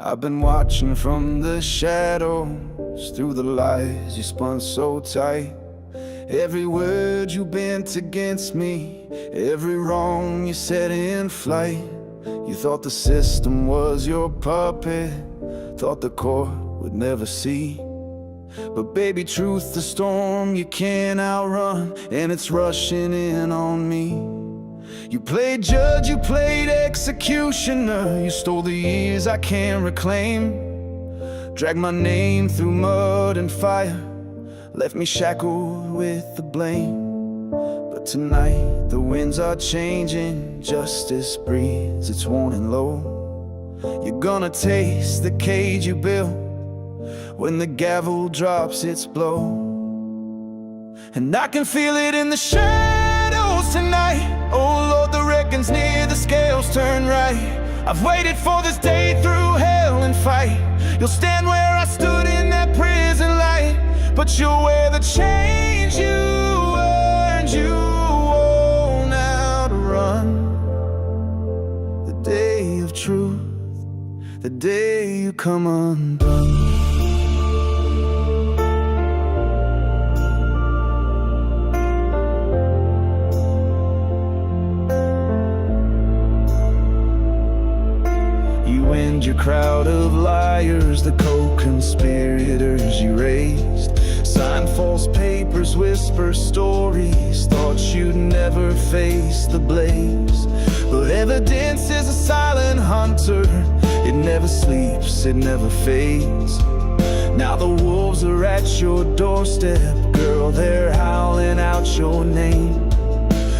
I've been watching from the shadows, through the lies you spun so tight. Every word you bent against me, every wrong you set in flight. You thought the system was your puppet, thought the court would never see. But baby, truth, the storm you can't outrun, and it's rushing in on me. You played judge, you played executioner, you stole the years I can't reclaim. Dragged my name through mud and fire, left me shackled with the blame. But tonight the winds are changing, justice breathes its warning low. You're gonna taste the cage you built when the gavel drops its blow. And I can feel it in the shadows tonight. Oh Lord, the reckon's near, the scales turn right. I've waited for this day through hell and fight. You'll stand where I stood in that prison light, but you'll wear the chains you earned. You won't outrun the day of truth, the day you come undone. And your crowd of liars, the co-conspirators you raised, signed false papers, whisper stories, thought you'd never face the blaze. But evidence is a silent hunter, it never sleeps, it never fades. Now the wolves are at your doorstep, girl, they're howling out your name.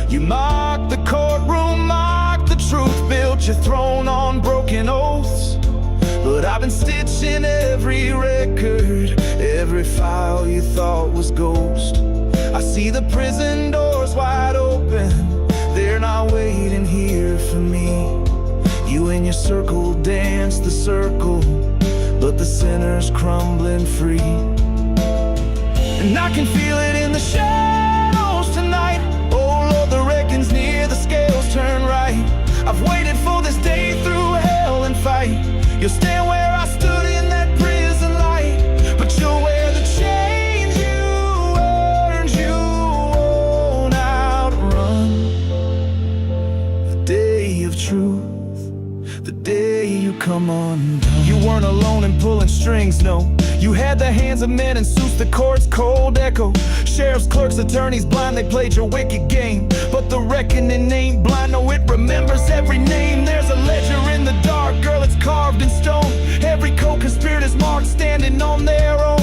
You mocked the courtroom, mocked the truth, built your throne on broken oaths. But I've been stitching every record, every file you thought was ghost. I see the prison doors wide open, they're not waiting here for me. You and your circle dance the circle, but the sinner's crumbling free. And I can feel it in the shadows tonight. Oh Lord, the reckon's near, the scales turn right. I've waited for this day through hell and fight. You'll stand where I stood in that prison light, but you'll wear the chains you earned. You won't outrun the day of truth, the day you come undone. You weren't alone in pulling strings, no. You had the hands of men and suits, the court's cold echo. Sheriff's clerks, attorneys blind, they played your wicked game. But the reckoning ain't blind, no, it remembers every name. There's a ledger in the dark, girl, it's carved in stone. Every co-conspirator's marked, standing on their own.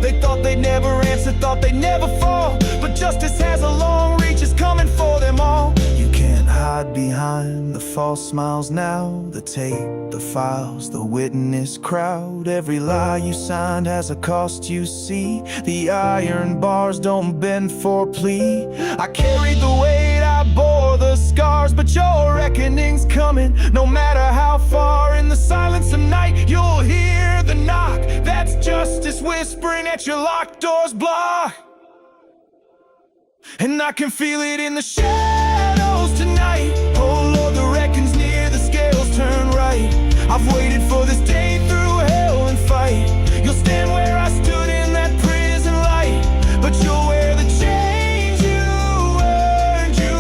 They thought they'd never answer, thought they'd never fall, but justice has a long reach, it's coming for them all. You can't hide behind the false smiles now, the tape, the files, the witness crowd. Every lie you signed has a cost, you see. The iron bars don't bend for plea. I carried the weight, I bore the scars, but your reckoning's coming, no matter how far. In the silence of night, you'll hear the knock. That's justice whispering at your locked doors block. And I can feel it in the shadows tonight. Oh Lord, the reckon's near, the scales turn right. I've waited for this day through hell and fight. You'll stand where I stood in that prison light, but you'll wear the chains you earned. You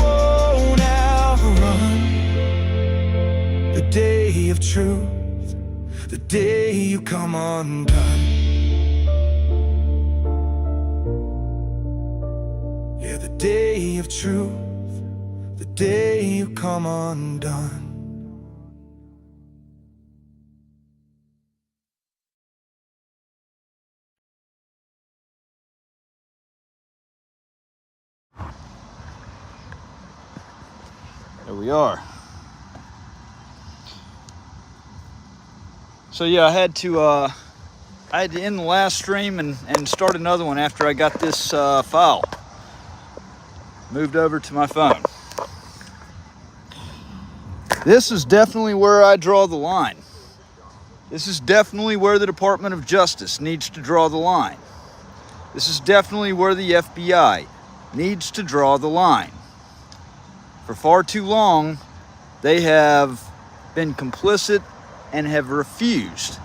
won't outrun the day of truth, the day you come undone. Yeah, the day of truth, the day you come undone. There we are. So yeah, I had to end the last stream and start another one after I got this file moved over to my phone. This is definitely where I draw the line. This is definitely where the Department of Justice needs to draw the line. This is definitely where the FBI needs to draw the line. For far too long, they have been complicit and have refused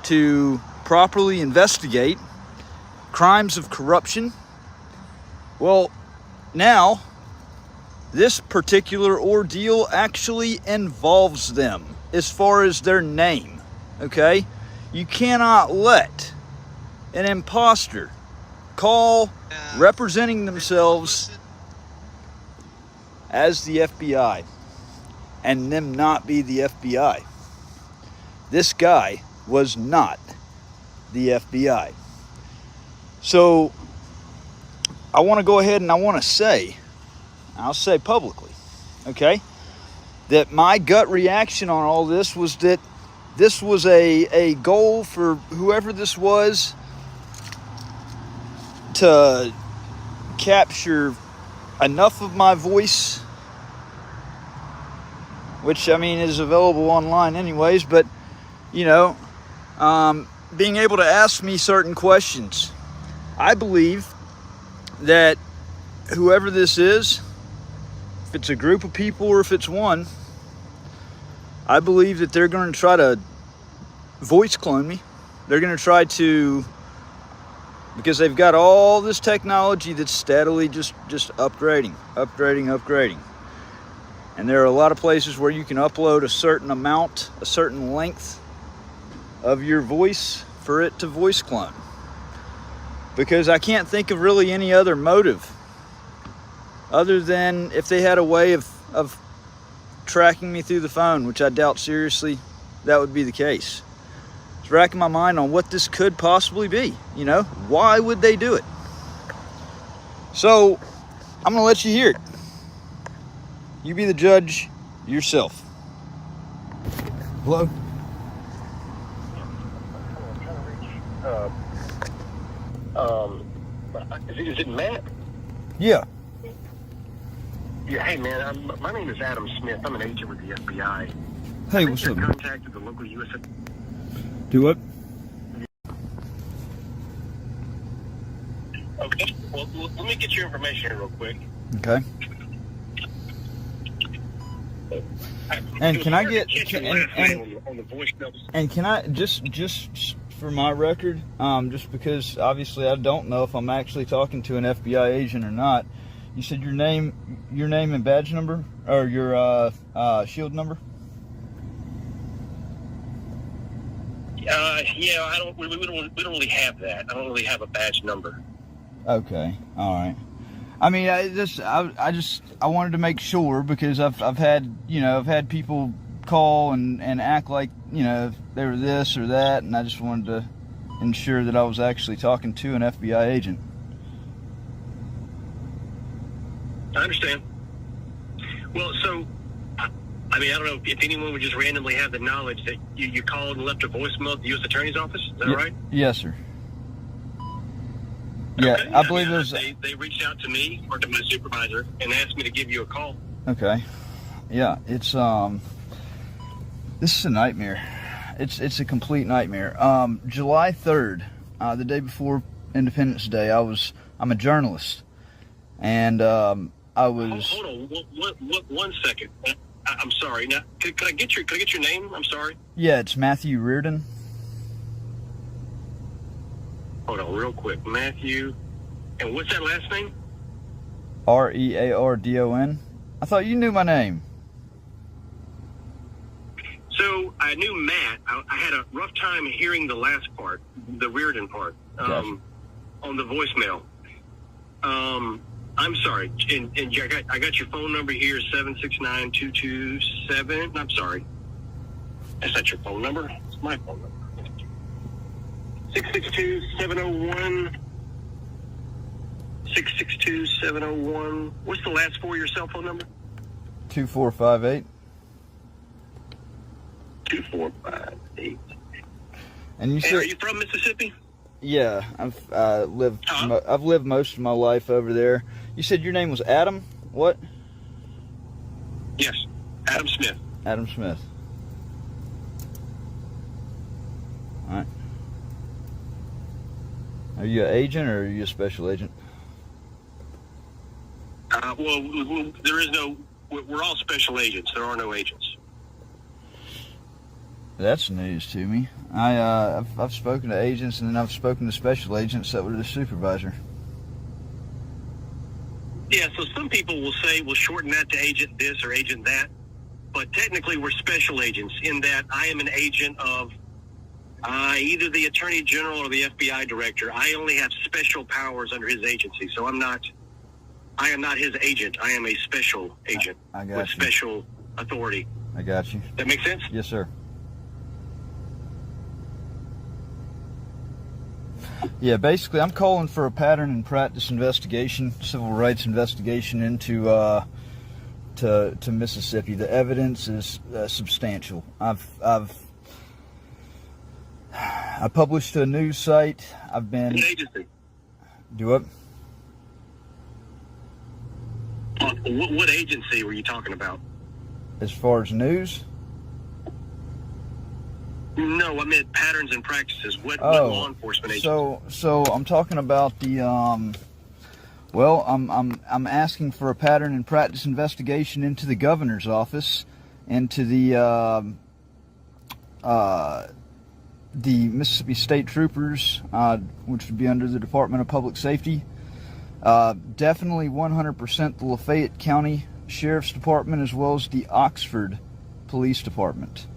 to properly investigate crimes of corruption. Well, now this particular ordeal actually involves them as far as their name, okay? You cannot let an imposter call representing themselves as the FBI and them not be the FBI. This guy was not the FBI. So I want to go ahead and I want to say, I'll say publicly, okay, that my gut reaction on all this was that this was a goal for whoever this was to capture enough of my voice, which I mean is available online anyways, but you know, being able to ask me certain questions. I believe that whoever this is, if it's a group of people or if it's one, I believe that they're going to try to voice clone me. They're going to try to, because they've got all this technology that's steadily just upgrading. And there are a lot of places where you can upload a certain amount, a certain length of your voice for it to voice clone. Because I can't think of really any other motive other than if they had a way of tracking me through the phone, which I doubt seriously that would be the case. It's racking my mind on what this could possibly be. You know, why would they do it? So I'm gonna let you hear it. You be the judge yourself. Hello? Is it Matt? Yeah. Yeah, hey man, my name is Adam Smith. I'm an agent with the FBI. Hey, what's up? Contacted the local U.S. Do what? Okay, well, let me get your information here real quick. Okay. And can I get on the voicemail? And can I just for my record, just because obviously I don't know if I'm actually talking to an FBI agent or not. You said your name and badge number, or your shield number? Yeah, we don't really have that. I don't really have a badge number. Okay, all right. I mean, I wanted to make sure, because I've had people call and act like, you know, they were this or that, and I just wanted to ensure that I was actually talking to an FBI agent. I understand. Well, so, I mean, I don't know if anyone would just randomly have the knowledge that you called and left a voicemail at the U.S. Attorney's Office. Is that right? Yes, sir. Yeah, okay. I believe there's... They reached out to me or to my supervisor and asked me to give you a call. Okay. Yeah, it's this is a nightmare. It's a complete nightmare. July 3rd, the day before Independence Day, I'm a journalist, and I was... Hold on, one second. I'm sorry. Now, could I get your name? I'm sorry. Yeah, it's Matthew Reardon. Hold on, real quick, Matthew. And what's that last name? Reardon. I thought you knew my name. So I knew Matt. I had a rough time hearing the last part, the Reardon part, Gotcha. On the voicemail. I'm sorry, and I got your phone number here, 769-227. I'm sorry, that's not your phone number. It's my phone number. 662-701. 662-701. What's the last four of your cell phone number? 2458. 2458. And you said... Are you from Mississippi? Yeah, I've lived most of my life over there. You said your name was Adam? What? Yes, Adam Smith. Adam Smith. All right. Are you an agent or are you a special agent? Well, there is no... We're all special agents. There are no agents. That's news to me. I've spoken to agents, and then I've spoken to special agents that were the supervisor. Yeah, so some people will say we'll shorten that to agent this or agent that, but technically we're special agents in that I am an agent of either the Attorney General or the FBI Director. I only have special powers under his agency, so I am not his agent. I am a special agent with special authority. I got you. That make sense? Yes, sir. Yeah, basically, I'm calling for a pattern and practice investigation, civil rights investigation into to Mississippi. The evidence is substantial. I published to a news site. I've been. What agency? Do what? What agency were you talking about? As far as news? No, I meant patterns and practices. What law enforcement agency? So I'm talking about the well, I'm asking for a pattern and practice investigation into the governor's office and to the Mississippi State Troopers, which would be under the Department of Public Safety. Definitely 100% the Lafayette County Sheriff's Department, as well as the Oxford Police Department.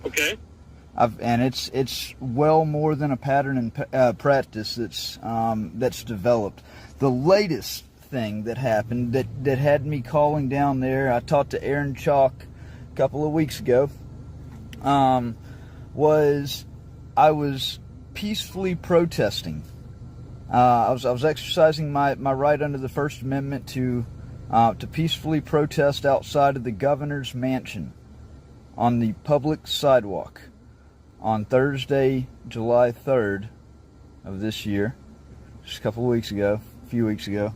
Okay. And it's well more than a pattern and practice that's developed. The latest thing that happened that had me calling down there, I talked to Aaron Chalk a couple of weeks ago, was I was peacefully protesting. I was exercising my right under the First Amendment to peacefully protest outside of the governor's mansion on the public sidewalk on Thursday, July 3rd of this year, just a few weeks ago.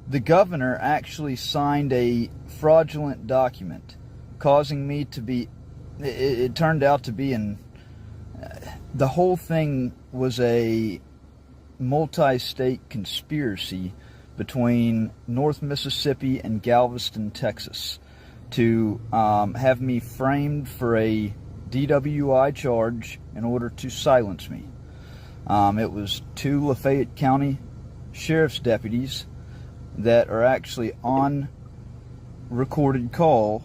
The governor actually signed a fraudulent document causing me to be, it turned out to be the whole thing was a multi-state conspiracy between North Mississippi and Galveston, Texas, to have me framed for a DWI charge in order to silence me. It was 2 Lafayette County Sheriff's deputies that are actually on recorded call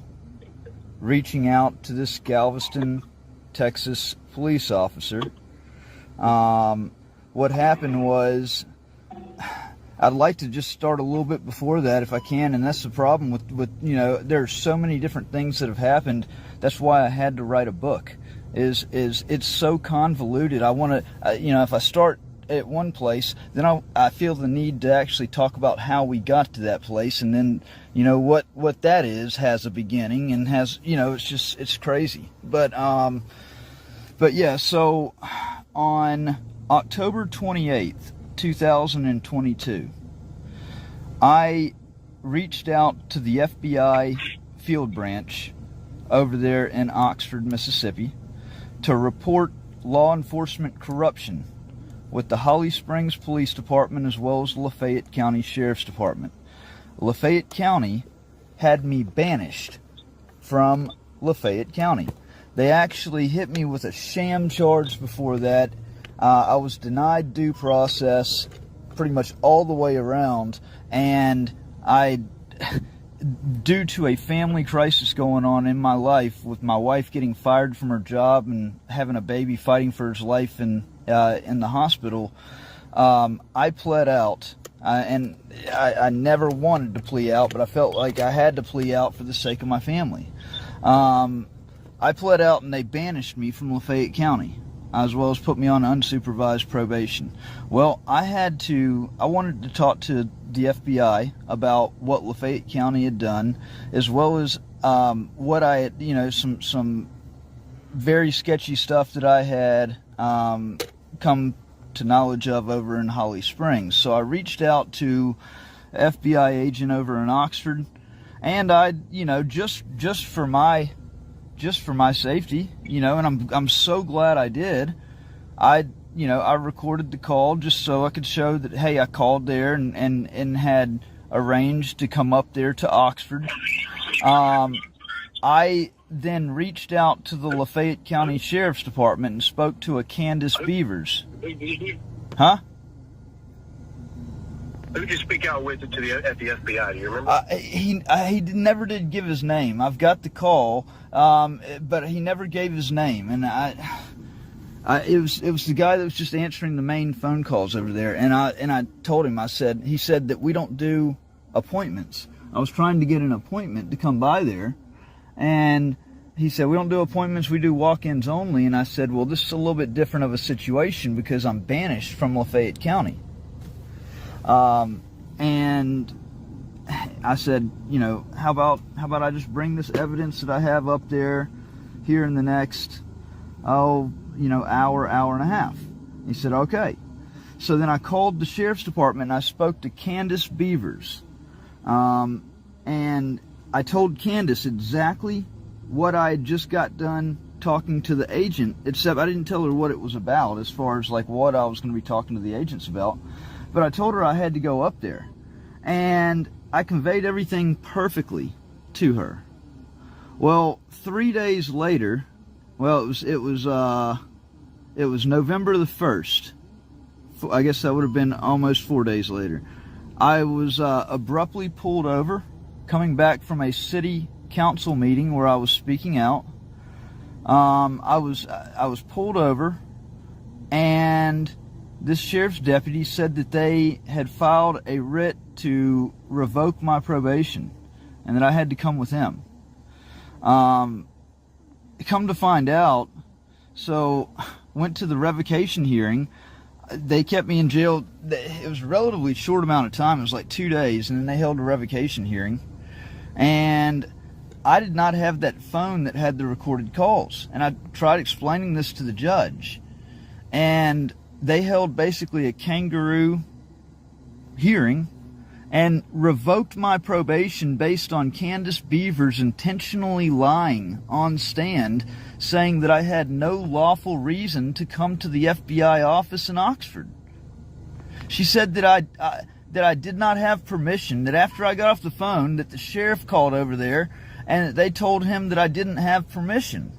reaching out to this Galveston, Texas police officer. What happened was, I'd like to just start a little bit before that if I can, and that's the problem with there's so many different things that have happened. That's why I had to write a book. Is it's so convoluted. I want to, if I start at one place, then I feel the need to actually talk about how we got to that place, and then what that is has a beginning and has it's crazy. But yeah, so on October 28th, 2022, I reached out to the FBI field branch over there in Oxford, Mississippi, to report law enforcement corruption with the Holly Springs Police Department as well as the Lafayette County Sheriff's Department. Lafayette County had me banished from Lafayette County. They actually hit me with a sham charge before that. I was denied due process pretty much all the way around, and due to a family crisis going on in my life, with my wife getting fired from her job and having a baby fighting for his life in the hospital, I pled out. And I never wanted to plea out, but I felt like I had to plea out for the sake of my family. I pled out, and they banished me from Lafayette County, as well as put me on unsupervised probation. Well, I wanted to talk to the FBI about what Lafayette County had done, as well as what I had, some very sketchy stuff that I had come to knowledge of over in Holly Springs. So I reached out to an FBI agent over in Oxford, and I, just for my safety, and I'm so glad I did. I I recorded the call just so I could show that, hey, I called there and had arranged to come up there to Oxford. I then reached out to the Lafayette County Sheriff's Department and spoke to a Candace Beavers. Huh? Who did you speak out with at the FBI? Do you remember? He never did give his name. I've got the call, but he never gave his name, and it was the guy that was just answering the main phone calls over there. And I told him, he said that we don't do appointments. I was trying to get an appointment to come by there, and he said, we don't do appointments, we do walk-ins only. And I said, well, this is a little bit different of a situation because I'm banished from Lafayette County. And I said, how about I just bring this evidence that I have up there here in the next, hour and a half. He said, okay. So then I called the Sheriff's Department and I spoke to Candace Beavers. And I told Candace exactly what I had just got done talking to the agent, except I didn't tell her what it was about as far as like what I was going to be talking to the agents about. But I told her I had to go up there, and I conveyed everything perfectly to her. Well, 3 days later, it was November the 1st. I guess that would have been almost 4 days later. I was abruptly pulled over, coming back from a city council meeting where I was speaking out. I was pulled over, and this sheriff's deputy said that they had filed a writ to revoke my probation and that I had to come with him. Come to find out, so went to the revocation hearing. They kept me in jail. It was a relatively short amount of time. It was like 2 days, and then they held a revocation hearing. And I did not have that phone that had the recorded calls. And I tried explaining this to the judge. And they held basically a kangaroo hearing and revoked my probation based on Candace Beavers intentionally lying on stand, saying that I had no lawful reason to come to the FBI office in Oxford. She said that I did not have permission, that after I got off the phone, that the sheriff called over there and that they told him that I didn't have permission.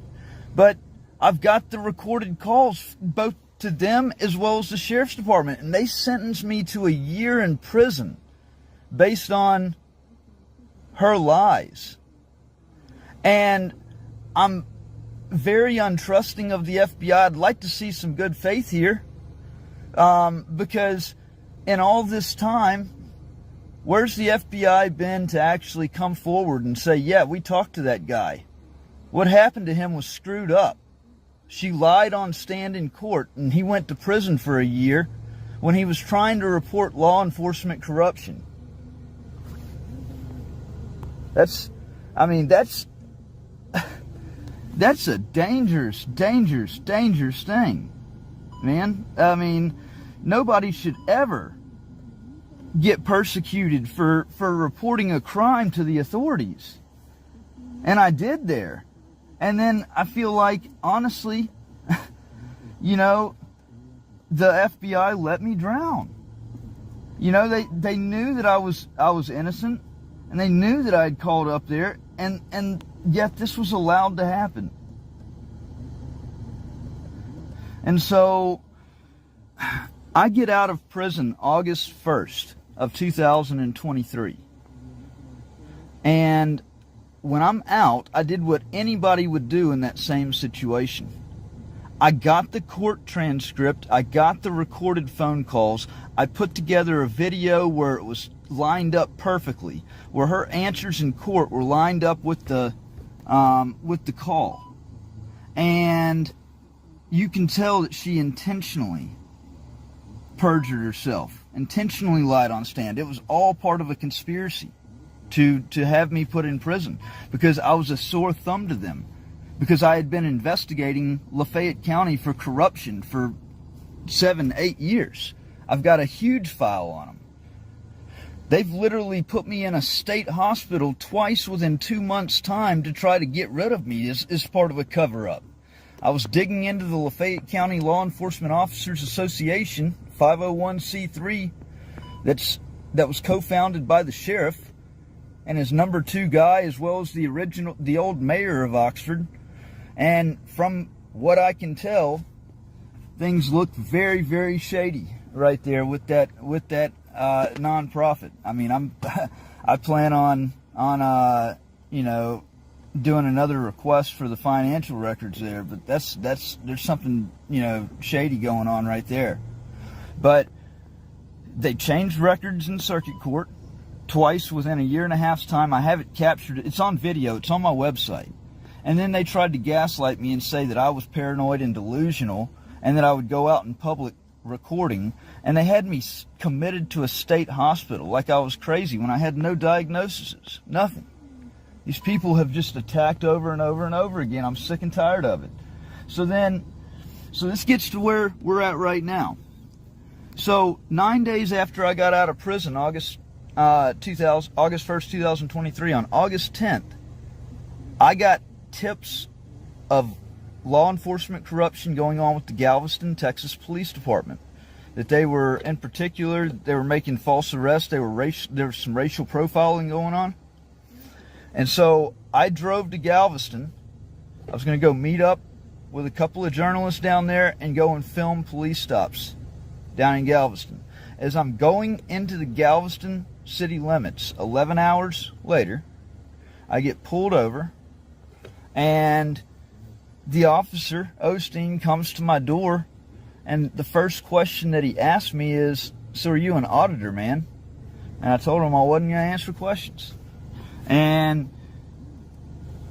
But I've got the recorded calls, both to them as well as the Sheriff's Department, and they sentenced me to a year in prison based on her lies. And I'm very untrusting of the FBI. I'd like to see some good faith here, because in all this time, where's the FBI been to actually come forward and say, yeah, we talked to that guy. What happened to him was screwed up. She lied on stand in court, and he went to prison for a year when he was trying to report law enforcement corruption. That's a dangerous, dangerous, dangerous thing, man. I mean, nobody should ever get persecuted for reporting a crime to the authorities. And I did there. And then I feel like, honestly, the FBI let me drown. They knew that I was innocent, and they knew that I had called up there, and yet this was allowed to happen. And so I get out of prison August 1st of 2023. And when I'm out, I did what anybody would do in that same situation. I got the court transcript. I got the recorded phone calls. I put together a video where it was lined up perfectly, where her answers in court were lined up with the call. And you can tell that she intentionally perjured herself, intentionally lied on stand. It was all part of a conspiracy to have me put in prison, because I was a sore thumb to them, because I had been investigating Lafayette County for corruption for 7-8 years. I've got a huge file on them. They've literally put me in a state hospital twice within 2 months' time to try to get rid of me as part of a cover-up. I was digging into the Lafayette County Law Enforcement Officers Association, 501c3, that was co-founded by the sheriff and his number 2 guy, as well as the old mayor of Oxford. And from what I can tell, things look very, very shady right there with that nonprofit. I mean, I plan on doing another request for the financial records there, but there's something, shady going on right there. But they changed records in circuit court twice within a year and a half's time. I have it captured. It's on video. It's on my website. And then they tried to gaslight me and say that I was paranoid and delusional and that I would go out in public recording. And they had me committed to a state hospital like I was crazy when I had no diagnoses, nothing. These people have just attacked over and over and over again. I'm sick and tired of it. So this gets to where we're at right now. So 9 days after I got out of prison, August 1st, 2023, on August 10th, I got tips of law enforcement corruption going on with the Galveston, Texas Police Department. That they were, in particular, they were making false arrests. There was some racial profiling going on. And so I drove to Galveston. I was going to go meet up with a couple of journalists down there and go and film police stops down in Galveston. As I'm going into the Galveston city limits, 11 hours later, I get pulled over, and the officer, Osteen, comes to my door, and the first question that he asked me is, "So are you an auditor, man?" And I told him I wasn't going to answer questions. And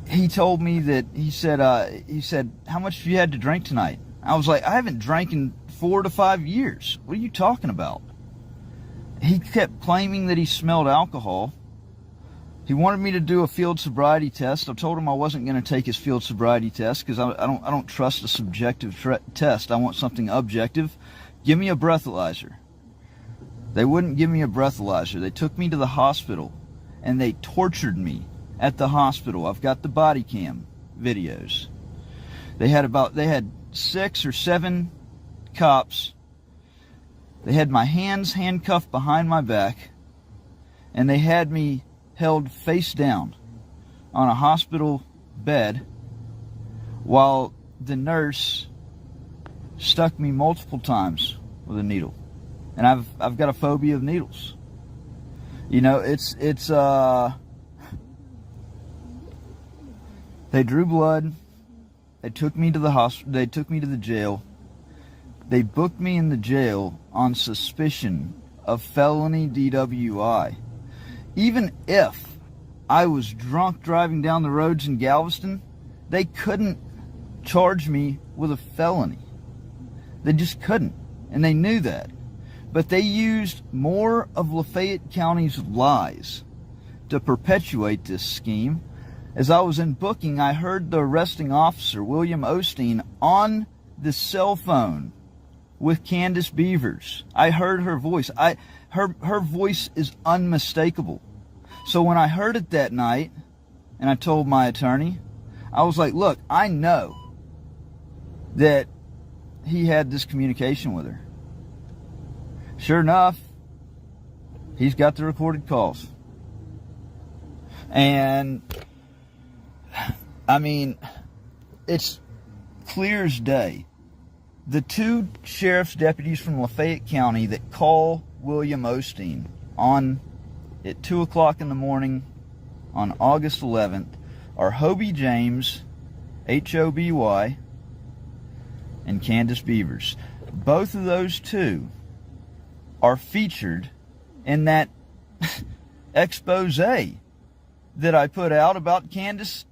he told me that, he said, "How much have you had to drink tonight?" I was like, "I haven't drank in 4 to 5 years. What are you talking about?" He kept claiming that he smelled alcohol. He wanted me to do a field sobriety test. I told him I wasn't going to take his field sobriety test because I don't trust a subjective test. I want something objective. Give me a breathalyzer. They wouldn't give me a breathalyzer. They took me to the hospital and they tortured me at the hospital. I've got the body cam videos. They had 6 or 7 cops. They had my hands handcuffed behind my back, and they had me held face down on a hospital bed while the nurse stuck me multiple times with a needle. And I've got a phobia of needles. They drew blood. They took me to the hospital. They took me to the jail. They booked me in the jail on suspicion of felony DWI. Even if I was drunk driving down the roads in Galveston, they couldn't charge me with a felony. They just couldn't, and they knew that. But they used more of Lafayette County's lies to perpetuate this scheme. As I was in booking, I heard the arresting officer, William Osteen, on the cell phone with Candace Beavers. I heard her voice. Her voice is unmistakable. So when I heard it that night, and I told my attorney, I was like, look, I know that he had this communication with her. Sure enough, he's got the recorded calls. And, I mean, it's clear as day. The 2 sheriff's deputies from Lafayette County that call William Osteen at 2 o'clock in the morning on August 11th are Hobie James, H-O-B-Y, and Candace Beavers. Both of those 2 are featured in that expose that I put out about Candace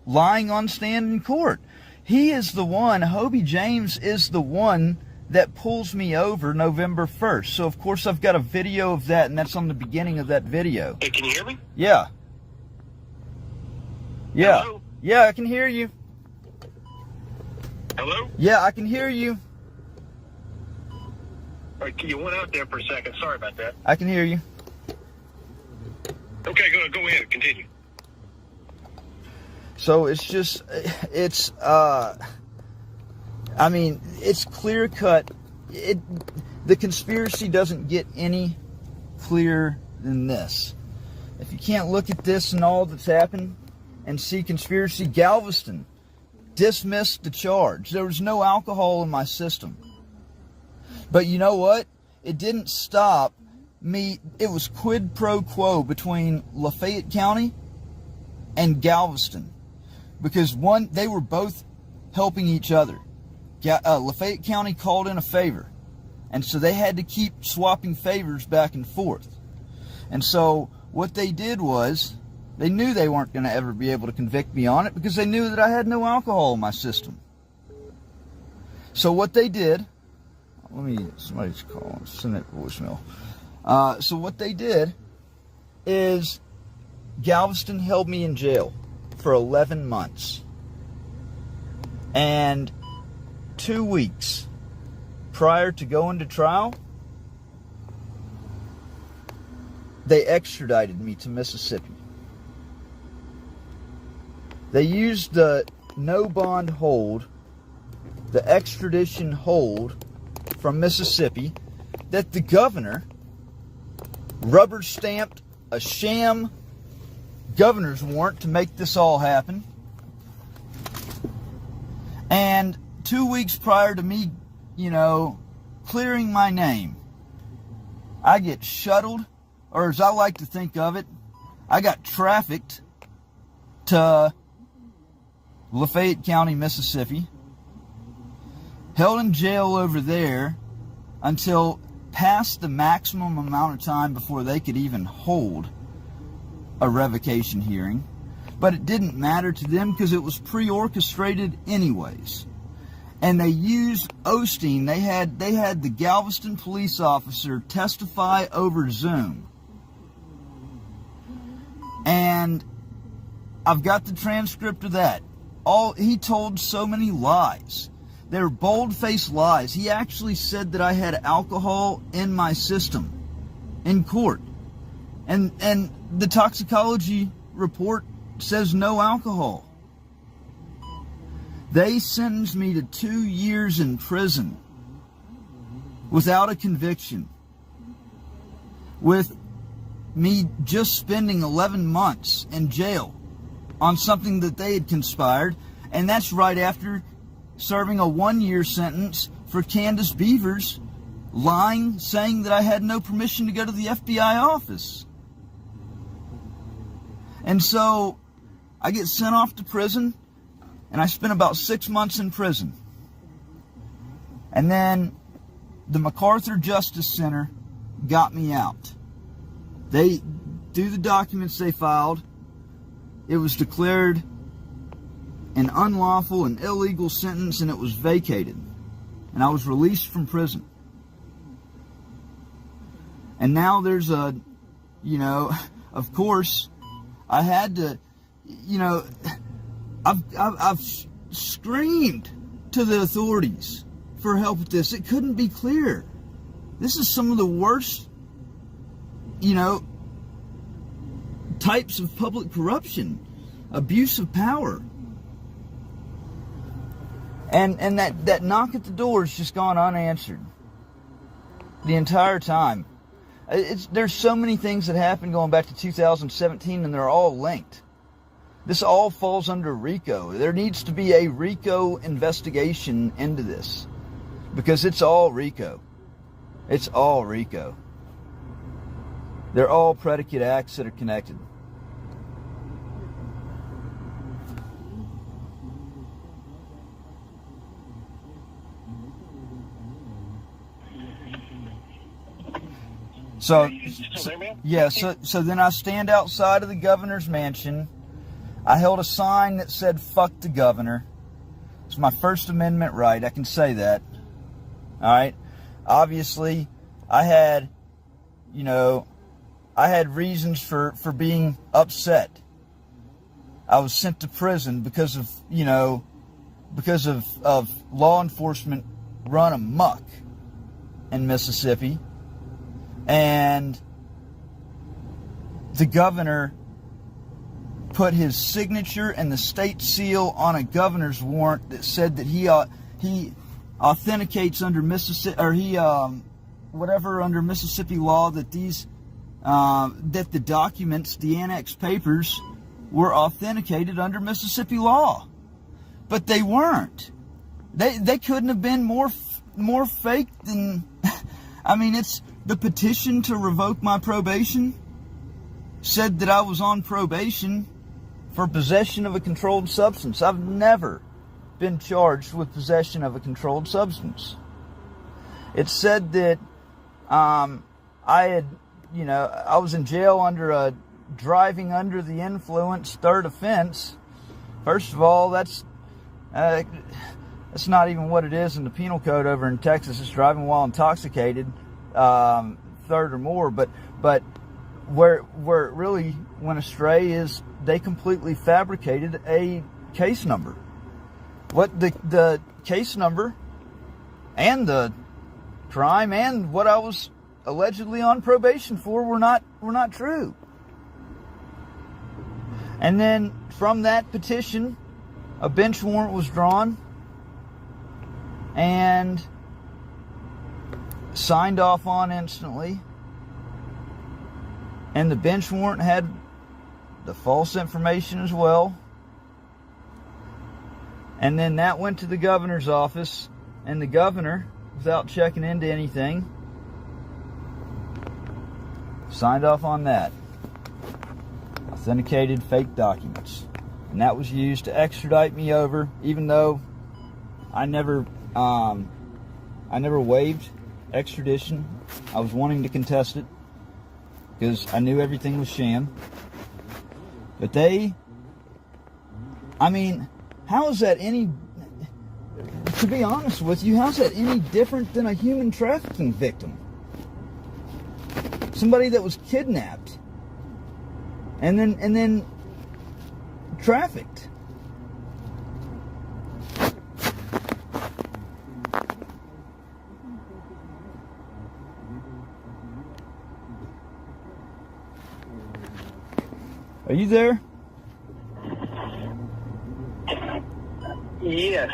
lying on stand in court. He is the one, Hobie James is the one that pulls me over November 1st. So, of course, I've got a video of that, and that's on the beginning of that video. Hey, can you hear me? Yeah. Yeah. Hello? Yeah, I can hear you. Hello? Yeah, I can hear you. All right, you went out there for a second. Sorry about that. I can hear you. Okay, go ahead. Continue. So it's just, I mean, it's clear cut. The conspiracy doesn't get any clearer than this. If you can't look at this and all that's happened and see conspiracy, Galveston dismissed the charge. There was no alcohol in my system. But you know what? It didn't stop me. It was quid pro quo between Lafayette County and Galveston, because they were both helping each other. Lafayette County called in a favor, and so they had to keep swapping favors back and forth. And so what they did was, they knew they weren't going to ever be able to convict me on it because they knew that I had no alcohol in my system. So what they did, somebody's calling, send that voicemail. So what they did is Galveston held me in jail for 11 months. And 2 weeks prior to going to trial, they extradited me to Mississippi. They used the no bond hold, the extradition hold from Mississippi, that the governor rubber stamped a sham governor's warrant to make this all happen. And 2 weeks prior to me, clearing my name, I get shuttled, or as I like to think of it, I got trafficked to Lafayette County, Mississippi, held in jail over there until past the maximum amount of time before they could even hold a revocation hearing. But it didn't matter to them because it was pre-orchestrated anyways. And they used Osteen. They had the Galveston police officer testify over Zoom. And I've got the transcript of that. He told so many lies. They're bold-faced lies. He actually said that I had alcohol in my system in court. And the toxicology report says no alcohol. They sentenced me to 2 years in prison without a conviction, with me just spending 11 months in jail on something that they had conspired, and that's right after serving a 1-year sentence for Candace Beavers lying, saying that I had no permission to go to the FBI office. And so I get sent off to prison, and I spent about 6 months in prison. And then the MacArthur Justice Center got me out. They, through the documents they filed, it was declared an unlawful and illegal sentence, and it was vacated. And I was released from prison. And now there's of course, I had to, I've screamed to the authorities for help with this. It couldn't be clearer. This is some of the worst, types of public corruption, abuse of power. And that knock at the door has just gone unanswered the entire time. There's so many things that happened going back to 2017, and they're all linked. This all falls under RICO. There needs to be a RICO investigation into this, because it's all RICO. It's all RICO. They're all predicate acts that are connected. So then I stand outside of the governor's mansion. I held a sign that said, "Fuck the governor." It's my First Amendment right. I can say that. All right. Obviously, I had reasons for being upset. I was sent to prison because of law enforcement run amok in Mississippi. And the governor put his signature and the state seal on a governor's warrant that said that he authenticates under Mississippi, or he whatever under Mississippi law that these that the documents, the annexed papers, were authenticated under Mississippi law, but they weren't. They couldn't have been more fake than. I mean, it's the petition to revoke my probation said that I was on probation for possession of a controlled substance. I've never been charged with possession of a controlled substance. It said that I was in jail under a driving under the influence third offense. First of all, that's not even what it is in the penal code over in Texas. It's driving while intoxicated, third or more. But where it really went astray is they completely fabricated a case number. What the case number and the crime and what I was allegedly on probation for were not true. And then from that petition, a bench warrant was drawn and signed off on instantly. And the bench warrant had the false information as well. And then that went to the governor's office, and the governor, without checking into anything, signed off on that. Authenticated fake documents. And that was used to extradite me over, even though I never waived extradition. I was wanting to contest it because I knew everything was sham. But how is that any, to be honest with you, how's that any different than a human trafficking victim? Somebody that was kidnapped and then trafficked. Are you there? Yes,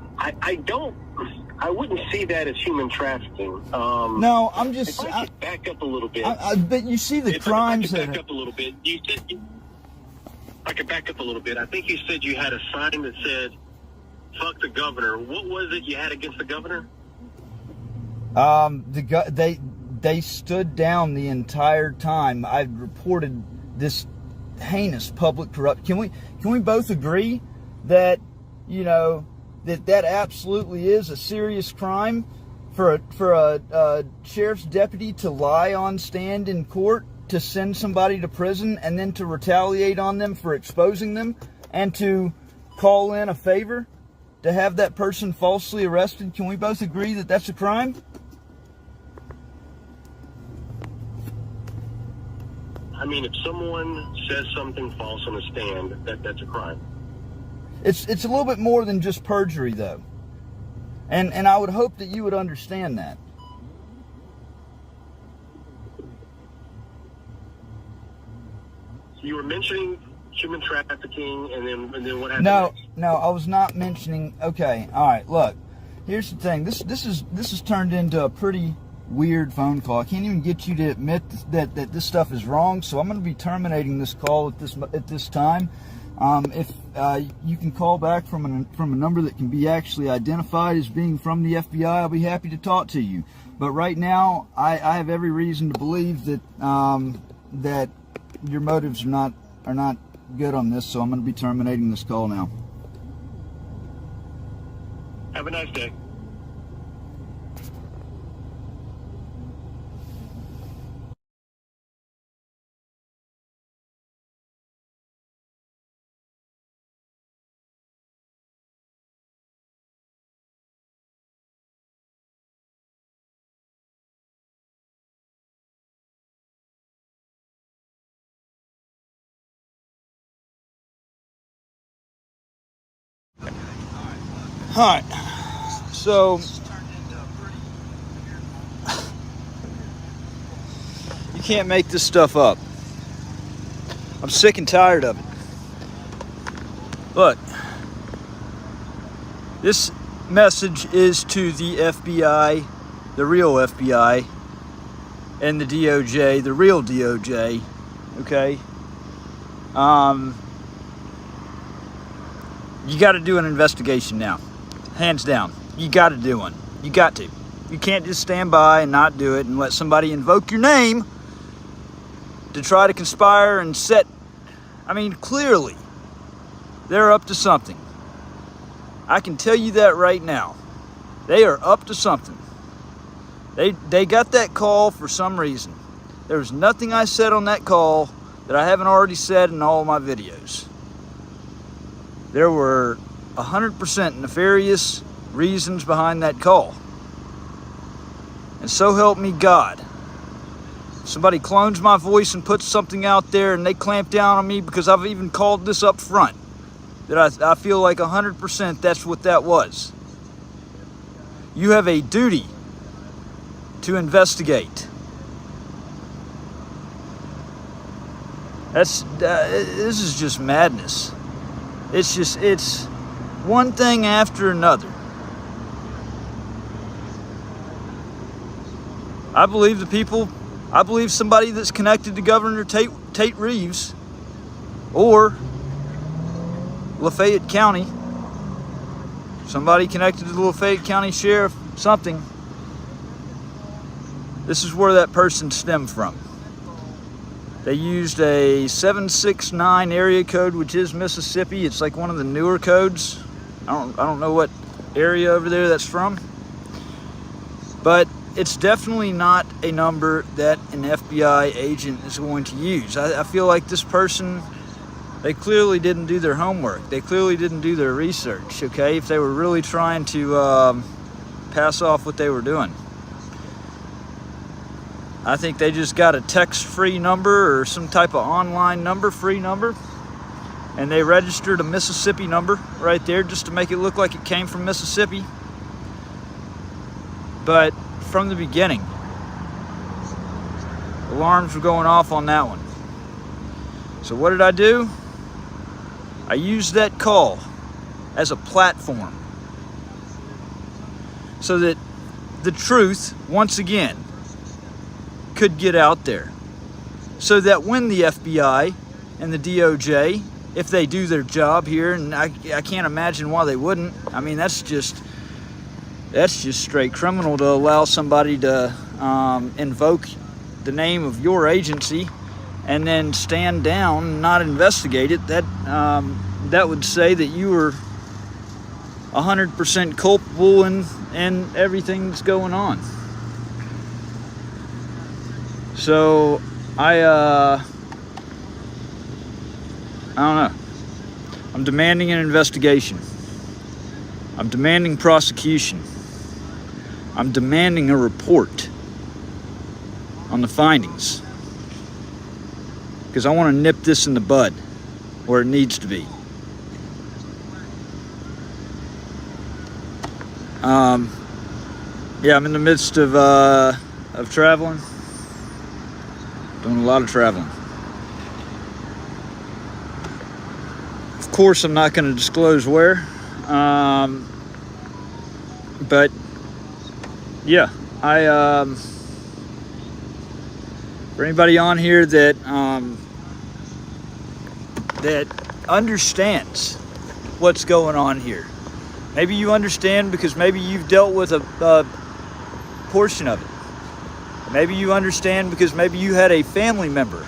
I wouldn't see that as human trafficking. No, I'm just. If I could back up a little bit. But you see the crimes. I could back up a little bit. I could back up a little bit. I think you said you had a sign that said, "Fuck the governor." What was it you had against the governor? They stood down the entire time I reported this heinous public corruption. Can we both agree that that absolutely is a serious crime for a sheriff's deputy to lie on stand in court, to send somebody to prison, and then to retaliate on them for exposing them, and to call in a favor to have that person falsely arrested? Can we both agree that that's a crime? I mean, if someone says something false on a stand, that's a crime. It's a little bit more than just perjury, though. And I would hope that you would understand that. So you were mentioning human trafficking, and then what happened? No, I was not mentioning. Okay, all right. Look, here's the thing. This is turned into a pretty weird phone call. I can't even get you to admit that this stuff is wrong. So I'm going to be terminating this call at this time. If you can call back from a number that can be actually identified as being from the FBI, I'll be happy to talk to you. But right now, I have every reason to believe that that your motives are not good on this. So I'm going to be terminating this call now. Have a nice day. Alright, so you can't make this stuff up. I'm sick and tired of it. Look, this message is to the FBI, the real FBI, and the DOJ, the real DOJ, okay? You got to do an investigation now, hands down. You got to do one. You got to. You can't just stand by and not do it and let somebody invoke your name to try to conspire and set. I mean, clearly, they're up to something. I can tell you that right now. They are up to something. They got that call for some reason. There was nothing I said on that call that I haven't already said in all of my videos. There were 100% nefarious reasons behind that call. And so help me God. If somebody clones my voice and puts something out there and they clamp down on me because I've even called this up front, that I feel like 100% that's what that was. You have a duty to investigate. This is just madness. It's one thing after another. I believe somebody that's connected to Governor Tate Reeves or Lafayette County, somebody connected to the Lafayette County Sheriff, something. This is where that person stemmed from. They used a 769 area code, which is Mississippi. It's like one of the newer codes. I don't know what area over there that's from. But it's definitely not a number that an FBI agent is going to use. I feel like this person, they clearly didn't do their homework. They clearly didn't do their research, okay? If they were really trying to pass off what they were doing. I think they just got a text-free number or some type of online number, free number, and they registered a Mississippi number right there just to make it look like it came from Mississippi. But from the beginning, alarms were going off on that one. So what did I do? I used that call as a platform so that the truth, once again, could get out there. So that when the FBI and the DOJ, if they do their job here, and I can't imagine why they wouldn't. I mean, that's just straight criminal to allow somebody to invoke the name of your agency and then stand down and not investigate it. That would say that you were 100% culpable in everything that's going on. So I don't know. I'm demanding an investigation. I'm demanding prosecution. I'm demanding a report on the findings. Because I want to nip this in the bud where it needs to be. Yeah, I'm in the midst of traveling. Doing a lot of traveling. Of course, I'm not going to disclose where. But yeah, for anybody on here that understands what's going on here. Maybe you understand because maybe you've dealt with a portion of it. Maybe you understand because maybe you had a family member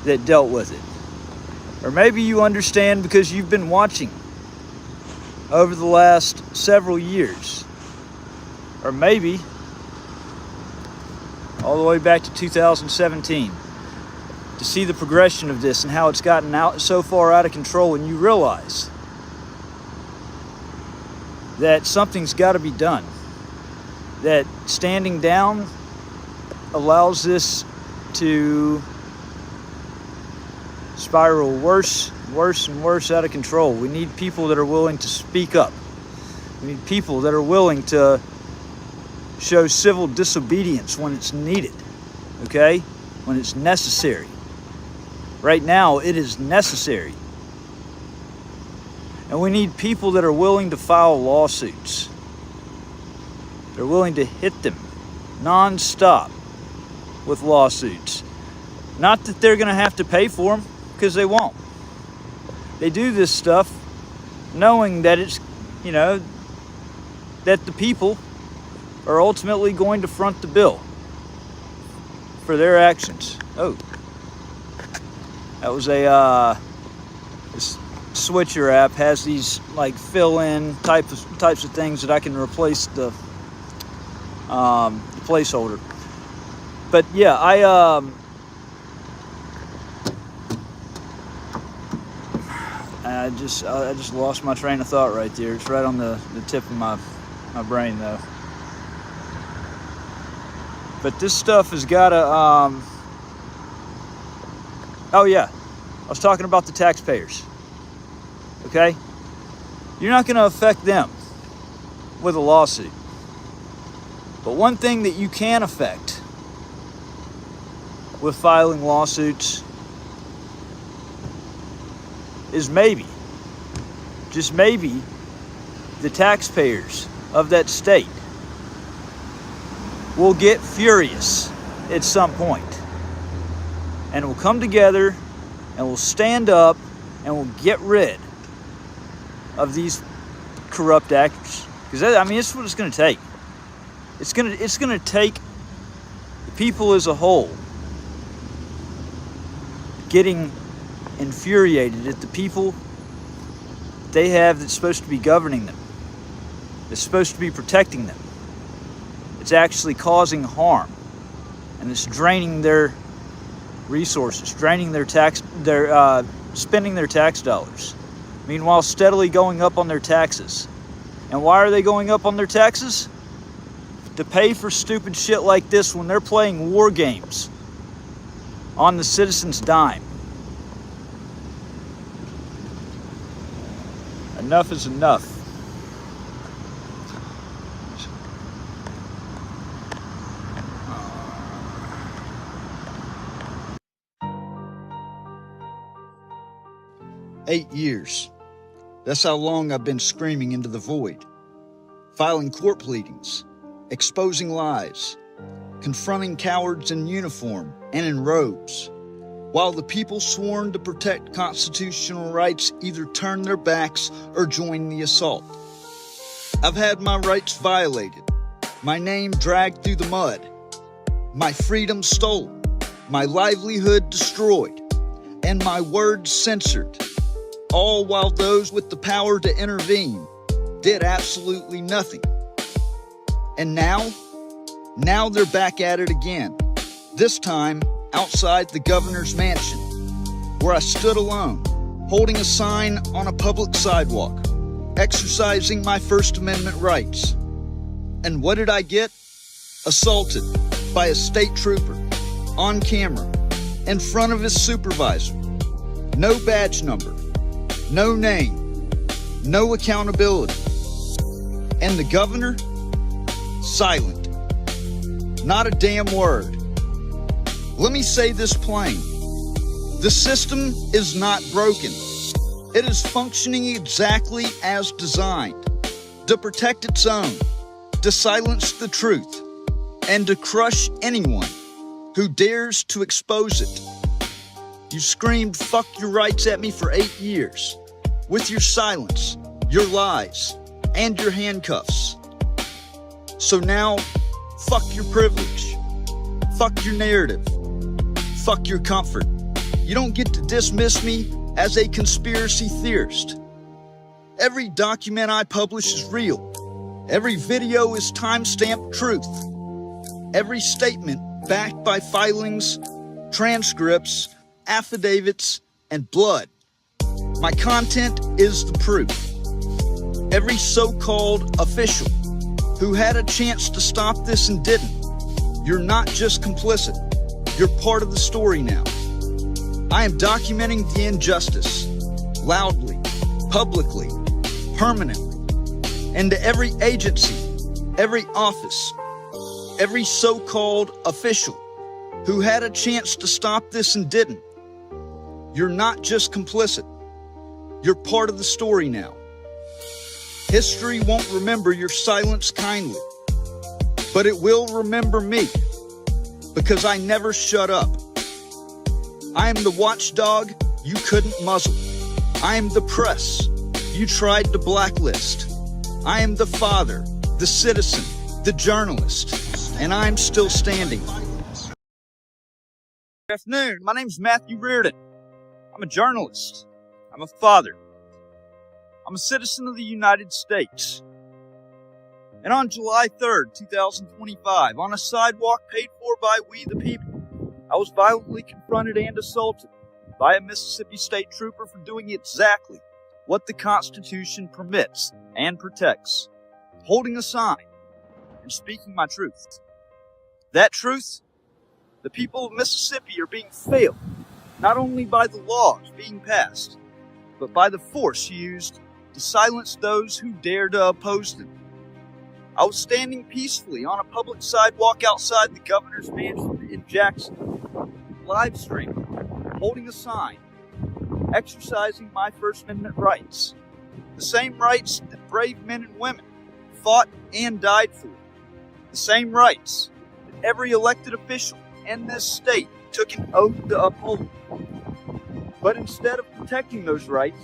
that dealt with it. Or maybe you understand because you've been watching over the last several years. Or maybe all the way back to 2017 to see the progression of this and how it's gotten out so far out of control, and you realize that something's got to be done. That standing down allows this to spiral worse and worse out of control. We need people that are willing to speak up. We need people that are willing to show civil disobedience when it's needed, okay? When it's necessary. Right now, it is necessary. And we need people that are willing to file lawsuits. They're willing to hit them non-stop with lawsuits. Not that they're going to have to pay for them, because they won't. They do this stuff knowing that it's, that the people are ultimately going to front the bill for their actions. Oh, that was this Switcher app has these like fill-in types of things that I can replace the placeholder. But yeah, I just lost my train of thought right there. It's right on the tip of my brain though. But this stuff has got to oh yeah, I was talking about the taxpayers. Okay? You're not going to affect them with a lawsuit. But one thing that you can affect with filing lawsuits is maybe, just maybe, the taxpayers of that state will get furious at some point and will come together and will stand up and will get rid of these corrupt actors. Because it's what it's going to take. It's going to take the people as a whole getting infuriated at the people they have that's supposed to be governing them, that's supposed to be protecting them. It's actually causing harm, and it's draining their resources, draining spending their tax dollars. Meanwhile, steadily going up on their taxes. And why are they going up on their taxes? To pay for stupid shit like this when they're playing war games on the citizens' dime. Enough is enough. "8 years. That's how long I've been screaming into the void, filing court pleadings, exposing lies, confronting cowards in uniform and in robes, while the people sworn to protect constitutional rights either turn their backs or join the assault. I've had my rights violated, my name dragged through the mud, my freedom stolen, my livelihood destroyed, and my words censored, all while those with the power to intervene did absolutely nothing. And now they're back at it again, this time outside the governor's mansion, where I stood alone, holding a sign on a public sidewalk, exercising my First Amendment rights. And what did I get? Assaulted by a state trooper, on camera, in front of his supervisor. No badge number, no name, no accountability. And the governor? Silent. Not a damn word. Let me say this plain. The system is not broken. It is functioning exactly as designed, to protect its own, to silence the truth, and to crush anyone who dares to expose it. You screamed fuck your rights at me for 8 years, with your silence, your lies, and your handcuffs. So now, fuck your privilege, fuck your narrative, fuck your comfort. You don't get to dismiss me as a conspiracy theorist. Every document I publish is real. Every video is time-stamped truth. Every statement backed by filings, transcripts, affidavits, and blood. My content is the proof. Every so-called official who had a chance to stop this and didn't, you're not just complicit, you're part of the story now. I am documenting the injustice, loudly, publicly, permanently, and to every agency, every office, every so-called official who had a chance to stop this and didn't, you're not just complicit, you're part of the story now. History won't remember your silence kindly, but it will remember me, because I never shut up. I am the watchdog you couldn't muzzle. I am the press you tried to blacklist. I am the father, the citizen, the journalist, and I'm still standing. Good afternoon. My name's Matthew Reardon. I'm a journalist. I'm a father. I'm a citizen of the United States. And on July 3rd, 2025, on a sidewalk paid for by we the people, I was violently confronted and assaulted by a Mississippi state trooper for doing exactly what the Constitution permits and protects, holding a sign and speaking my truth. That truth, the people of Mississippi are being failed, not only by the laws being passed, but by the force used to silence those who dare to oppose them. I was standing peacefully on a public sidewalk outside the governor's mansion in Jackson, live streaming, holding a sign, exercising my First Amendment rights, the same rights that brave men and women fought and died for, the same rights that every elected official in this state took an oath to uphold. But instead of protecting those rights,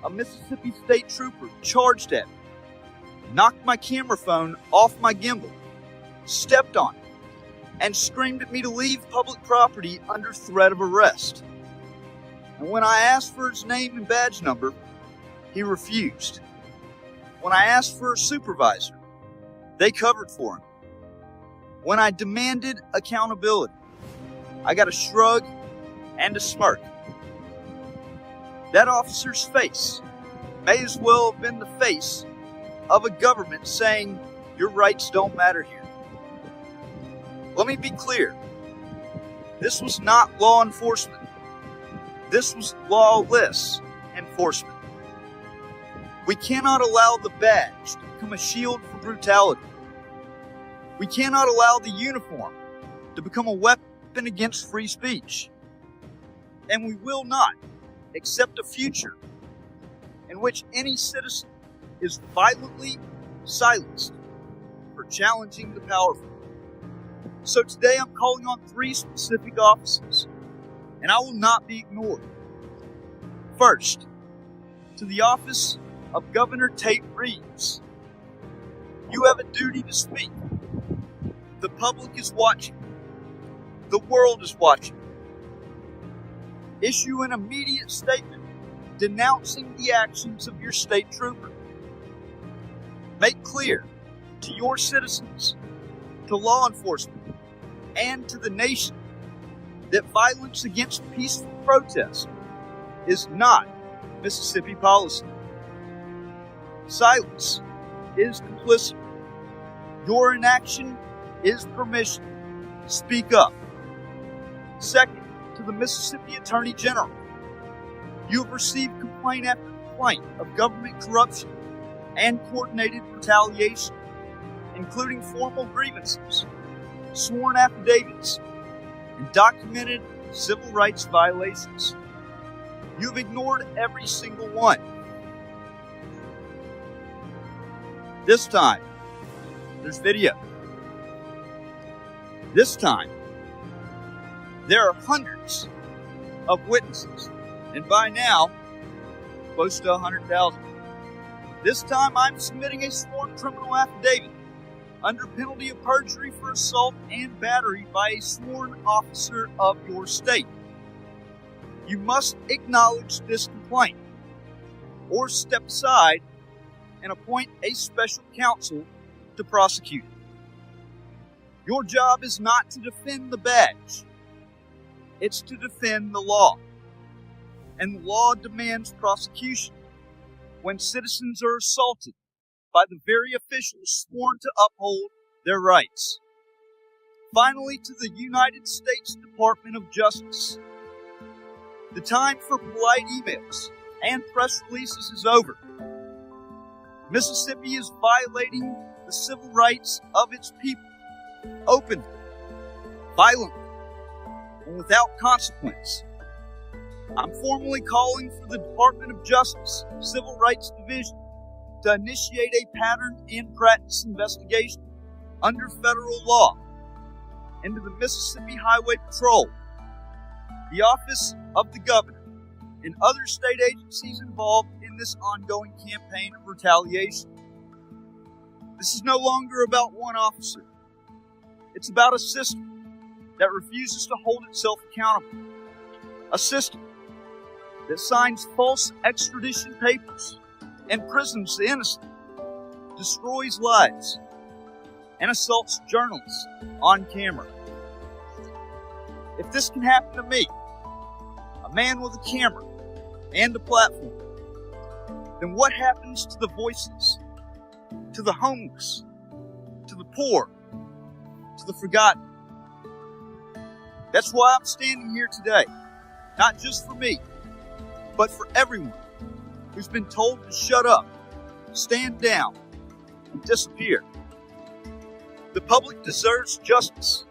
a Mississippi state trooper charged at me, knocked my camera phone off my gimbal, stepped on it, and screamed at me to leave public property under threat of arrest. And when I asked for his name and badge number, he refused. When I asked for a supervisor, they covered for him. When I demanded accountability, I got a shrug and a smirk. That officer's face may as well have been the face of a government saying, your rights don't matter here. Let me be clear. This was not law enforcement. This was lawless enforcement. We cannot allow the badge to become a shield for brutality. We cannot allow the uniform to become a weapon against free speech. And we will not accept a future in which any citizen is violently silenced for challenging the powerful. So today I'm calling on 3 specific offices, and I will not be ignored. First, to the office of Governor Tate Reeves. You have a duty to speak. The public is watching. The world is watching. Issue an immediate statement denouncing the actions of your state trooper. Make clear to your citizens, to law enforcement, and to the nation that violence against peaceful protest is not Mississippi policy. Silence is complicity. Your inaction is permission. Speak up. Second, to the Mississippi Attorney General. You have received complaint after complaint of government corruption and coordinated retaliation, including formal grievances, sworn affidavits, and documented civil rights violations. You have ignored every single one. This time, there's video. This time, there are hundreds of witnesses, and by now, close to 100,000. This time, I'm submitting a sworn criminal affidavit under penalty of perjury for assault and battery by a sworn officer of your state. You must acknowledge this complaint, or step aside and appoint a special counsel to prosecute it. Your job is not to defend the badge. It's to defend the law. And the law demands prosecution when citizens are assaulted by the very officials sworn to uphold their rights. Finally, to the United States Department of Justice. The time for polite emails and press releases is over. Mississippi is violating the civil rights of its people, openly, violently, and without consequence. I'm formally calling for the Department of Justice, Civil Rights Division, to initiate a pattern and practice investigation under federal law into the Mississippi Highway Patrol, the Office of the Governor, and other state agencies involved in this ongoing campaign of retaliation. This is no longer about one officer. It's about a system that refuses to hold itself accountable. A system that signs false extradition papers, imprisons the innocent, destroys lives, and assaults journalists on camera. If this can happen to me, a man with a camera and a platform, then what happens to the voiceless, to the homeless, to the poor, to the forgotten? That's why I'm standing here today, not just for me, but for everyone who's been told to shut up, stand down, and disappear. The public deserves justice.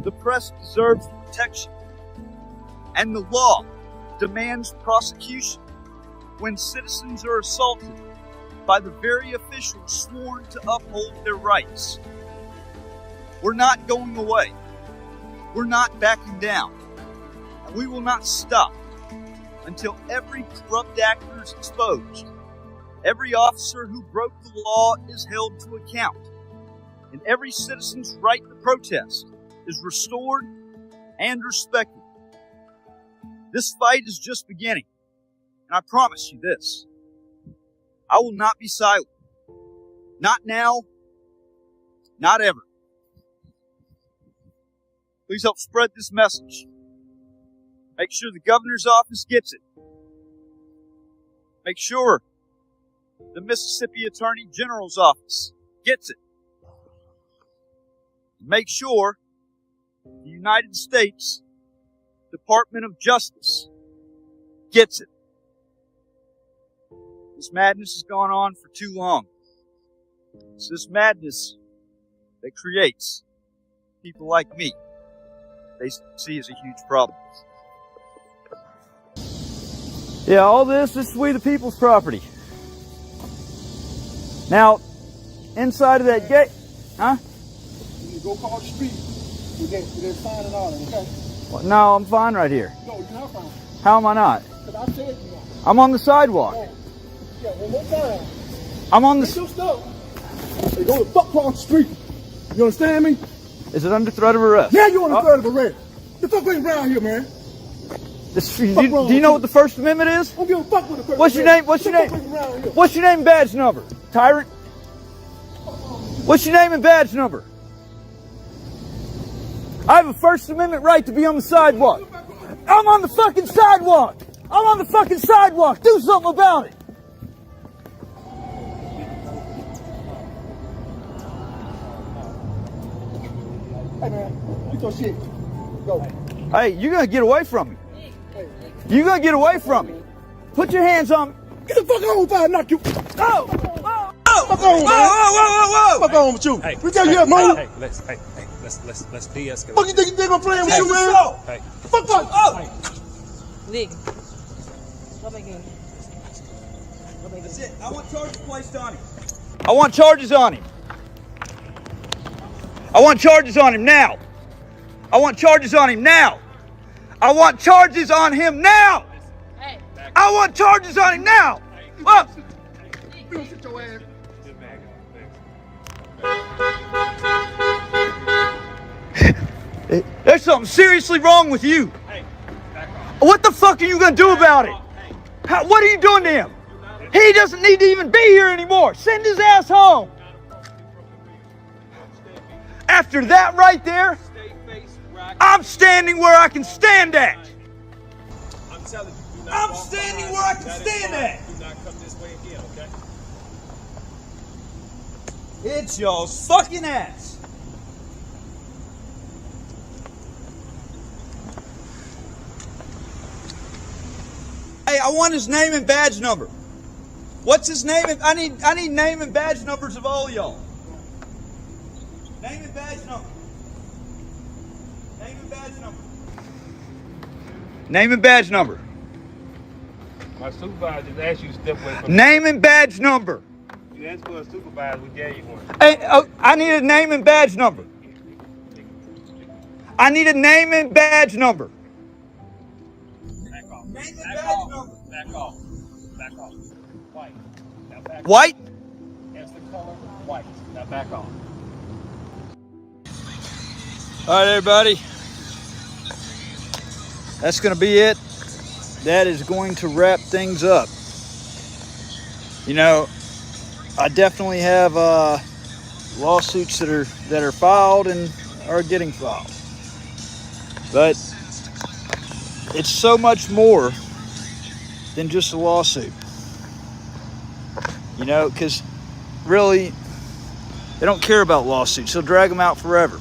The press deserves protection. And the law demands prosecution when citizens are assaulted by the very officials sworn to uphold their rights. We're not going away. We're not backing down. And we will not stop until every corrupt actor is exposed. Every officer who broke the law is held to account. And every citizen's right to protest is restored and respected. This fight is just beginning. And I promise you this: I will not be silent. Not now, not ever. Please help spread this message. Make sure the governor's office gets it. Make sure the Mississippi Attorney General's office gets it. Make sure the United States Department of Justice gets it. This madness has gone on for too long. It's this madness that creates people like me they see as a huge problem. Yeah, all this is we the people's property. Now, inside of that gate, huh? You go across the street, they're signing on it, okay? Well, no, I'm fine right here. No, you're not fine. How am I not? Because I said you're not. I'm on the sidewalk. Oh, yeah, one more time. I'm on Get the... your stuff. They go to fuck across the street. You understand me? Is it under threat of arrest? Yeah, you're on the threat of arrest. The fuck ain't around here, man. Do you know what the First Amendment is? I don't give a fuck with the What's your name? What's your name? What's your name and badge number? Tyrant? What's your name and badge number? I have a First Amendment right to be on the sidewalk. I'm on the fucking sidewalk. I'm on the fucking sidewalk. Do something about it. Hey, man, get your shit. Go. Hey, you're gonna get away from me. You're gonna get away from me. Put your hands on me. Get the fuck on before I knock you. Oh! Fuck on, man. Whoa! Fuck on with you. Hey, We tell you that, man. Let's de-escalate. Fuck you think I'm playing with Hey, you, man? what's up? Hey, Fuck what? Oh! Liga. Go back in. That's it. I want charges placed on him. I want charges on him. I want charges on him now. I want charges on him now. I want charges on him now. Hey. I want charges on him now. Look. You don't sit your ass. There's something seriously wrong with you. hey, back off. What the fuck are you going to do about it? What are you doing to him? He doesn't need to even be here anymore. Send his ass home. After that right there, I'm standing where I can stand at. I'm telling you, do not I'm walk standing behind where I me. can That is stand fine. at. Do not come this way again, okay? It's your fucking ass. Hey, I want his name and badge number. What's his name? I need name and badge numbers of all y'all. Name and badge number. Name and badge number. Name and badge number. My supervisor just asked you to step away from Name and badge number. You asked for a supervisor, we gave you one. Hey, I need a name and badge number. I need a name and badge number. Back off. Back off. Back off. Back off. White. Now back off. White? That's the color. White. Now back off. All right, everybody. That's going to be it. That is going to wrap things up. You know, I definitely have lawsuits that are filed and are getting filed. But it's so much more than just a lawsuit. You know, because really, they don't care about lawsuits. They'll drag them out forever.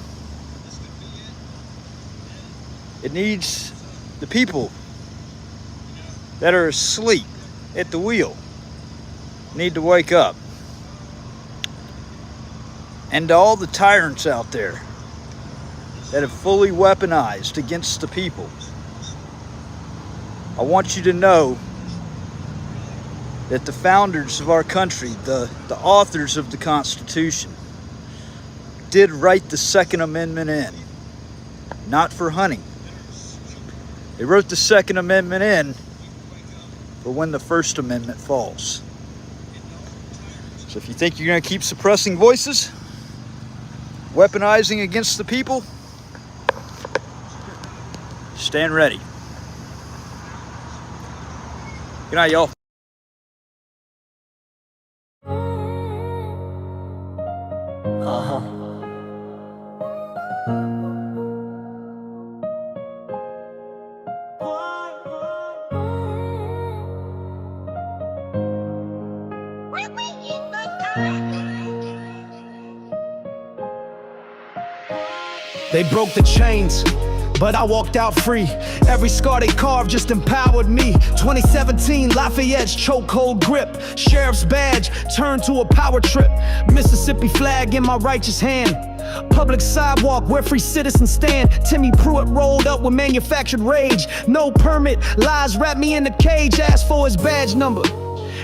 It needs the people that are asleep at the wheel need to wake up. And to all the tyrants out there that have fully weaponized against the people, I want you to know that the founders of our country, the authors of the Constitution, did write the Second Amendment in, not for hunting. They wrote the Second Amendment in for when the First Amendment falls. So if you think you're going to keep suppressing voices, weaponizing against the people, stand ready. Good night, y'all. They broke the chains, but I walked out free. Every scar they carved just empowered me. 2017, Lafayette's chokehold grip. Sheriff's badge turned to a power trip. Mississippi flag in my righteous hand. Public sidewalk where free citizens stand. Timmy Pruitt rolled up with manufactured rage. No permit, lies wrapped me in a cage. Asked for his badge number,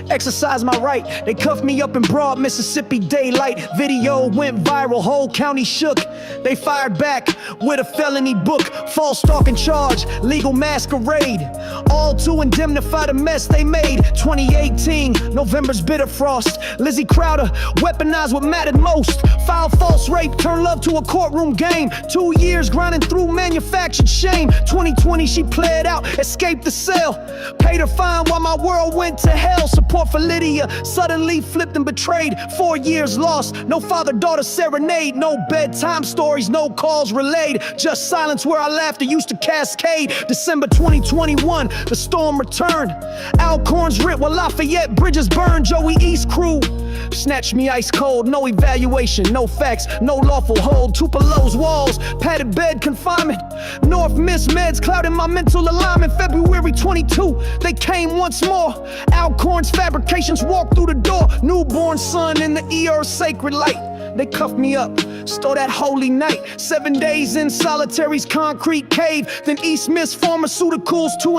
exercise my right. They cuffed me up in broad Mississippi daylight. Video went viral, whole county shook. They fired back with a felony book. False stalking charge, legal masquerade. All to indemnify the mess they made. 2018, November's bitter frost. Lizzie Crowder weaponized what mattered most. Filed false rape, turned love to a courtroom game. 2 years grinding through manufactured shame. 2020 she played out, escaped the cell. Paid her fine while my world went to hell. Support for Lydia suddenly flipped and betrayed. 4 years lost, no father-daughter serenade. No bedtime stories, no calls relayed. Just silence where our laughter used to cascade. December 2021, the storm returned. Alcorns ripped while Lafayette bridges burned. Joey East crew snatched me ice cold. No evaluation, no facts, no lawful hold. Tupelo's walls, padded bed confinement. North Miss meds clouding my mental alignment. February 22, they came once more. Alcorns fabrications walked through the door. Newborn son in the ER sacred light. They cuffed me up, stole that holy night. 7 days in solitary's concrete cave. Then East Miss Pharmaceuticals to